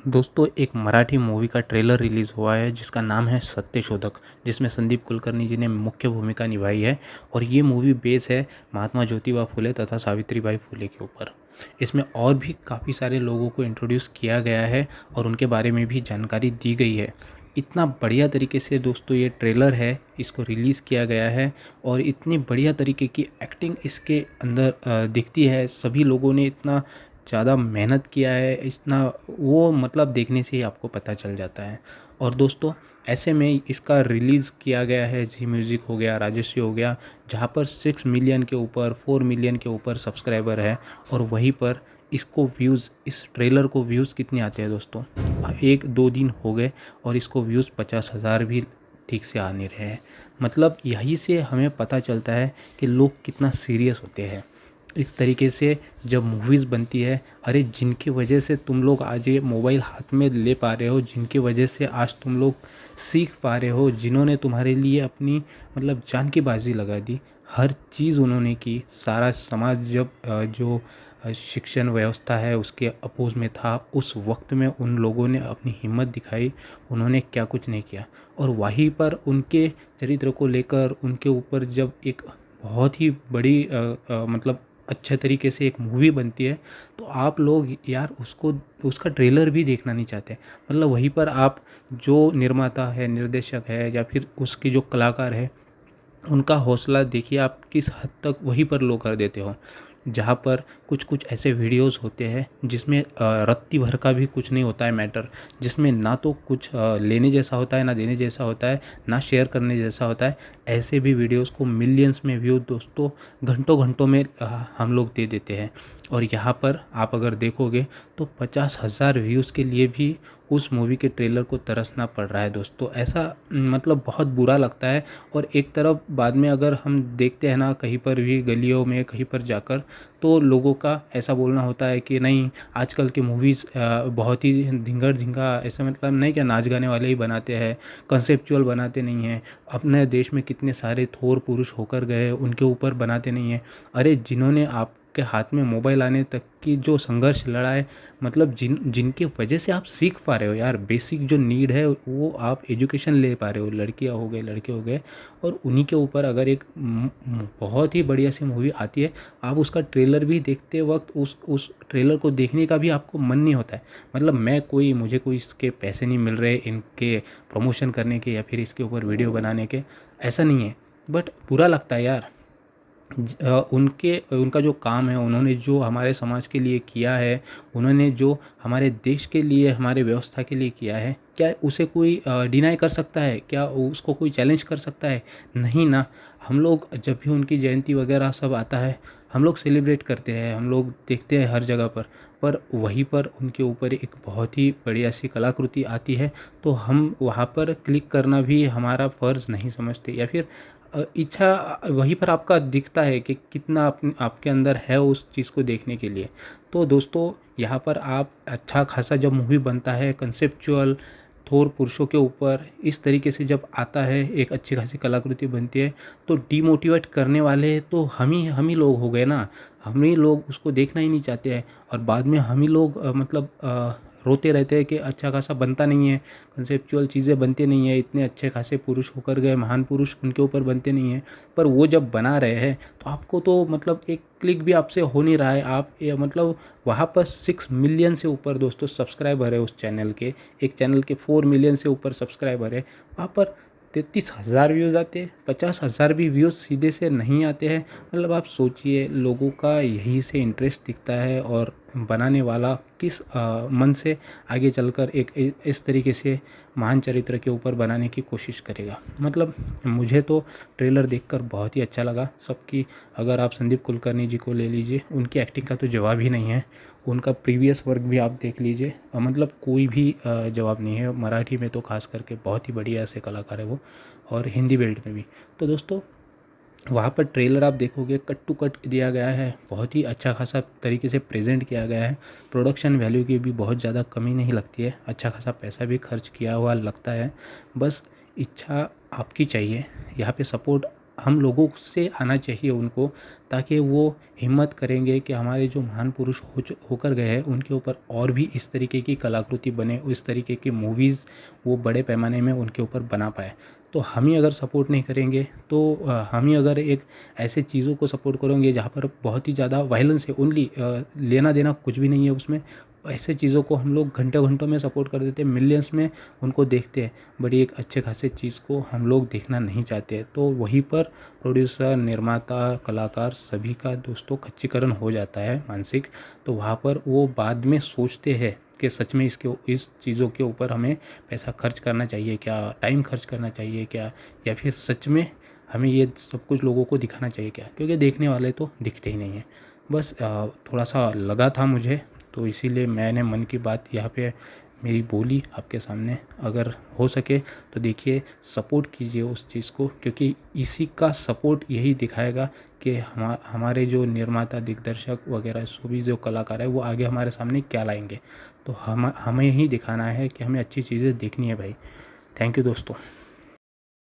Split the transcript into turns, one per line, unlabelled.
दोस्तों एक मराठी मूवी का ट्रेलर रिलीज़ हुआ है जिसका नाम है सत्यशोधक, जिसमें संदीप कुलकर्णी जी ने मुख्य भूमिका निभाई है। और ये मूवी बेस है महात्मा ज्योतिबा फुले तथा सावित्रीबाई फुले के ऊपर। इसमें और भी काफ़ी सारे लोगों को इंट्रोड्यूस किया गया है और उनके बारे में भी जानकारी दी गई है। इतना बढ़िया तरीके से दोस्तों ये ट्रेलर है, इसको रिलीज़ किया गया है और इतनी बढ़िया तरीके की एक्टिंग इसके अंदर दिखती है। सभी लोगों ने इतना ज़्यादा मेहनत किया है, इतना वो मतलब देखने से ही आपको पता चल जाता है। और दोस्तों ऐसे में इसका रिलीज़ किया गया है, जी म्यूज़िक हो गया, राजश्री हो गया, जहाँ पर 6 मिलियन के ऊपर 4 मिलियन के ऊपर सब्सक्राइबर है। और वहीं पर इसको व्यूज़, इस ट्रेलर को व्यूज़ कितने आते हैं दोस्तों, 1-2 दिन हो गए और इसको व्यूज़ 50,000 भी ठीक से आ नहीं रहे हैं। मतलब यहीं से हमें पता चलता है कि लोग कितना सीरियस होते हैं। इस तरीके से जब मूवीज़ बनती है, अरे जिनकी वजह से तुम लोग आज ये मोबाइल हाथ में ले पा रहे हो, जिनकी वजह से आज तुम लोग सीख पा रहे हो, जिन्होंने तुम्हारे लिए अपनी मतलब जान की बाजी लगा दी, हर चीज़ उन्होंने की। सारा समाज जब जो शिक्षण व्यवस्था है उसके अपोज में था, उस वक्त में उन लोगों ने अपनी हिम्मत दिखाई, उन्होंने क्या कुछ नहीं किया। और वहीं पर उनके चरित्र को लेकर उनके ऊपर जब एक बहुत ही बड़ी मतलब अच्छे तरीके से एक मूवी बनती है, तो आप लोग यार उसको उसका ट्रेलर भी देखना नहीं चाहते। मतलब वहीं पर आप जो निर्माता है, निर्देशक है या फिर उसके जो कलाकार है, उनका हौसला देखिए आप किस हद तक वहीं पर लो कर देते हो। जहाँ पर कुछ कुछ ऐसे वीडियोस होते हैं जिसमें रत्ती भर का भी कुछ नहीं होता है मैटर, जिसमें ना तो कुछ लेने जैसा होता है, ना देने जैसा होता है, ना शेयर करने जैसा होता है। ऐसे भी वीडियोस को मिलियंस में व्यू दोस्तों घंटों घंटों में हम लोग दे देते हैं। और यहाँ पर आप अगर देखोगे तो 50,000 व्यूज़ के लिए भी उस मूवी के ट्रेलर को तरसना पड़ रहा है दोस्तों। ऐसा मतलब बहुत बुरा लगता है। और एक तरफ बाद में अगर हम देखते हैं ना, कहीं पर भी गलियों में कहीं पर जाकर, तो लोगों का ऐसा बोलना होता है कि नहीं आजकल की मूवीज़ बहुत ही धिंगा ऐसा, मतलब नहीं क्या नाच गाने वाले ही बनाते हैं, कंसेप्चुअल बनाते नहीं हैं। अपने देश में कितने सारे थोर पुरुष होकर गए, उनके ऊपर बनाते नहीं हैं। अरे जिन्होंने आपके हाथ में मोबाइल आने तक की जो संघर्ष लड़ा है, मतलब जिनकी वजह से आप सीख पा रहे हो यार, बेसिक जो नीड है वो आप एजुकेशन ले पा रहे हो, लड़कियां हो गए, लड़के हो गए, और उन्हीं के ऊपर अगर एक बहुत ही बढ़िया सी मूवी आती है, आप उसका ट्रेलर भी देखते वक्त उस ट्रेलर को देखने का भी आपको मन नहीं होता है। मतलब मुझे कोई इसके पैसे नहीं मिल रहे इनके प्रमोशन करने के या फिर इसके ऊपर वीडियो बनाने के, ऐसा नहीं है, बट बुरा लगता है यार। उनका जो काम है, उन्होंने जो हमारे समाज के लिए किया है, उन्होंने जो हमारे देश के लिए, हमारे व्यवस्था के लिए किया है, क्या उसे कोई डिनाई कर सकता है? क्या उसको कोई चैलेंज कर सकता है? नहीं ना। हम लोग जब भी उनकी जयंती वगैरह सब आता है, हम लोग सेलिब्रेट करते हैं, हम लोग देखते हैं हर जगह पर वहीं पर उनके ऊपर एक बहुत ही बढ़िया सी कलाकृति आती है, तो हम वहाँ पर क्लिक करना भी हमारा फ़र्ज़ नहीं समझते, या फिर इच्छा वहीं पर आपका दिखता है कि कितना आपके अंदर है उस चीज़ को देखने के लिए। तो दोस्तों यहाँ पर आप अच्छा खासा जब मूवी बनता है कंसेप्चुअल, थोर पुरुषों के ऊपर इस तरीके से जब आता है, एक अच्छी खासी कलाकृति बनती है, तो डीमोटिवेट करने वाले तो हम ही लोग हो गए ना। हम ही लोग उसको देखना ही नहीं चाहते हैं और बाद में हम ही लोग रोते रहते हैं कि अच्छा खासा बनता नहीं है, कंसेप्चुअल चीज़ें बनती नहीं है, इतने अच्छे खासे पुरुष होकर गए, महान पुरुष, उनके ऊपर बनते नहीं हैं। पर वो जब बना रहे हैं तो आपको तो मतलब एक क्लिक भी आपसे हो नहीं रहा है। आप ये मतलब वहाँ पर 6 मिलियन से ऊपर दोस्तों सब्सक्राइबर है उस चैनल के, एक चैनल के 4 मिलियन से ऊपर सब्सक्राइबर है, वहाँ पर 33,000 व्यूज़ आते हैं, 50,000 भी व्यूज़ सीधे से नहीं आते हैं। मतलब आप सोचिए, लोगों का यहीं से इंटरेस्ट दिखता है और बनाने वाला किस मन से आगे चलकर एक इस तरीके से महान चरित्र के ऊपर बनाने की कोशिश करेगा। मतलब मुझे तो ट्रेलर देखकर बहुत ही अच्छा लगा सबकी। अगर आप संदीप कुलकर्णी जी को ले लीजिए, उनकी एक्टिंग का तो जवाब ही नहीं है। उनका प्रीवियस वर्क भी आप देख लीजिए, मतलब कोई भी जवाब नहीं है। मराठी में तो खास करके बहुत ही बढ़िया ऐसे कलाकार है वो, और हिंदी बेल्ट में भी। तो दोस्तों वहाँ पर ट्रेलर आप देखोगे कट टू कट दिया गया है, बहुत ही अच्छा खासा तरीके से प्रेजेंट किया गया है। प्रोडक्शन वैल्यू की भी बहुत ज़्यादा कमी नहीं लगती है, अच्छा खासा पैसा भी खर्च किया हुआ लगता है। बस इच्छा आपकी चाहिए, यहाँ पे सपोर्ट हम लोगों से आना चाहिए उनको, ताकि वो हिम्मत करेंगे कि हमारे जो महान पुरुष होकर गए हैं उनके ऊपर और भी इस तरीके की कलाकृति बने, इस तरीके की मूवीज़ वो बड़े पैमाने में उनके ऊपर बना पाए। तो हम ही अगर सपोर्ट नहीं करेंगे तो हम ही अगर एक ऐसे चीज़ों को सपोर्ट करेंगे जहाँ पर बहुत ही ज़्यादा वायलेंस है, ओनली लेना देना कुछ भी नहीं है उसमें, ऐसे चीज़ों को हम लोग घंटों घंटों में सपोर्ट कर देते हैं, मिलियंस में उनको देखते हैं, बड़ी एक अच्छे खासे चीज़ को हम लोग देखना नहीं चाहते हैं। तो वहीं पर प्रोड्यूसर, निर्माता, कलाकार सभी का दोस्तों खच्चीकरण हो जाता है मानसिक। तो वहाँ पर वो बाद में सोचते हैं कि सच में इस चीज़ों के ऊपर हमें पैसा खर्च करना चाहिए क्या, टाइम खर्च करना चाहिए क्या, या फिर सच में हमें ये सब कुछ लोगों को दिखाना चाहिए क्या, क्योंकि देखने वाले तो दिखते ही नहीं हैं। बस थोड़ा सा लगा था मुझे, तो इसीलिए मैंने मन की बात यहाँ पे मेरी बोली आपके सामने। अगर हो सके तो देखिए, सपोर्ट कीजिए उस चीज़ को, क्योंकि इसी का सपोर्ट यही दिखाएगा कि हमारे जो निर्माता, दिग्दर्शक वगैरह सभी जो कलाकार है वो आगे हमारे सामने क्या लाएंगे। तो हमें ही दिखाना है कि हमें अच्छी चीज़ें देखनी है भाई। थैंक यू दोस्तों।